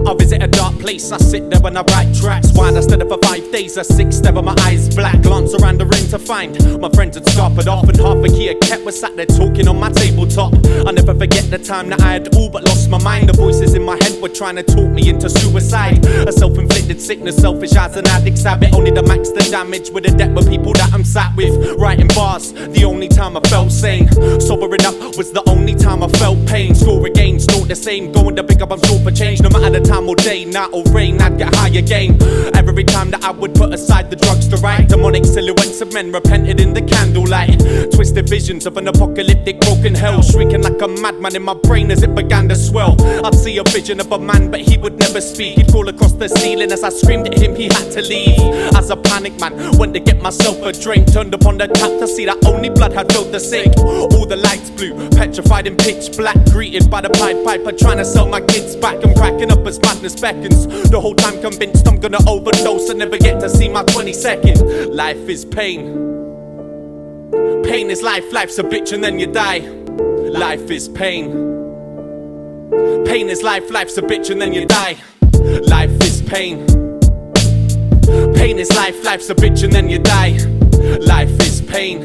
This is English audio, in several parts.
I visit a dark place, I sit there and I write tracks. Wine I stood there for 5 days, a 6 step with my eyes black. Glance around the room to find my friends had scarpered off, and half a key I kept was sat there talking on my tabletop. I never forget the time that I had all but lost my mind. The voices in my head were trying to talk me into suicide. A self-inflicted sickness, selfish as an addict's habit. Only to max the damage with the depth of people that I'm sat with. Writing bars, the only time I felt sane. Sobering up was the only time I felt pain. Score again, still the same. Going to pick up, I'm short for change. No matter the time or day, night or rain, I'd get high again. Every time that I would put aside the drugs to write, demonic silhouettes of men repented in the candlelight. Twisted visions of an apocalyptic broken hell, shrieking like a madman in my brain as it began to swell. I'd see a vision of a man, but he would never speak. He'd crawl across the ceiling as I screamed at him, he had to leave. As a panic man, went to get myself a drink, turned upon the tap to see that only blood had filled the sink. All the lights blue, petrified in pitch black, greeted by the Pied Piper trying to sell my kids back. I'm cracking up as madness beckons, the whole time convinced I'm gonna overdose and never get to see my 22nd. Life is pain. Pain is life, life's a bitch and then you die. Life is pain. Pain is life, life's a bitch and then you die. Life is pain. Pain is life, life's a bitch and then you die. Life is pain.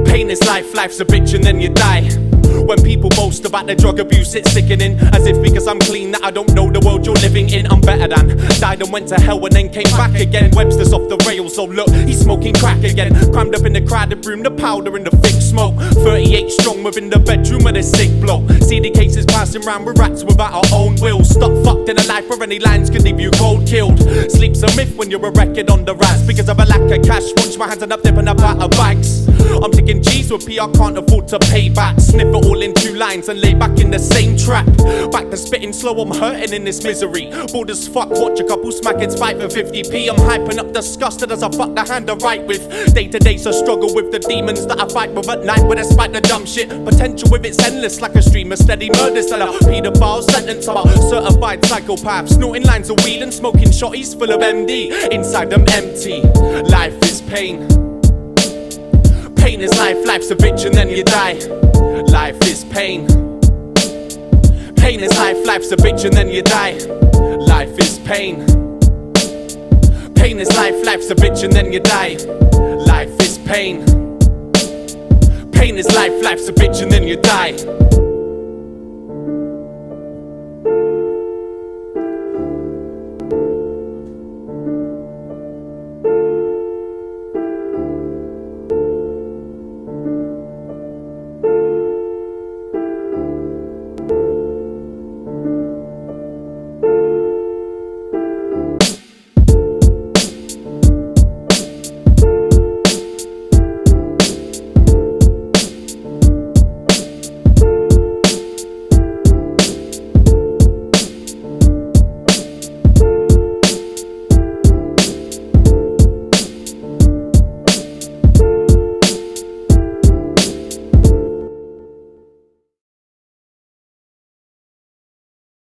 Pain is life, life's a bitch and then you die. When people boast about their drug abuse, it's sickening. As if because I'm clean that I don't know the world you're living in. I'm better than, died and went to hell and then came back again. Webster's off the rails, so look, he's smoking crack again. Crammed up in the crowded room, the powder and the thick smoke. 38 strong within the bedroom of a sick bloke. CD cases passing round with rats without our own will. Stuck fucked in a life where any lines could leave you cold killed. Sleep's a myth when you're a record on the rise. Because of a lack of cash, watch my hands end up dipping up out of bags. I'm taking G's with P I can't afford to pay back. Sniff it all in 2 lines and lay back in the same track. Back to spitting slow, I'm hurting in this misery. Bored as fuck, watch a couple smack it's fight for 50p. I'm hyping up disgusted as I fuck the hand I write with. Day to day's a struggle with the demons that I fight with at night. But despite the dumb shit, potential with it's endless like a stream of steady murder seller. Paedophile sentence of a certified psychopath, snorting lines of weed and smoking shotties full of MD. Inside them empty. Life is pain. Pain is life, life's a bitch and then you die. Life is pain. Pain is life, life's a bitch and then you die. Life is pain. Pain is life, life's a bitch and then you die. Life is pain. Pain is life, life's a bitch and then you die.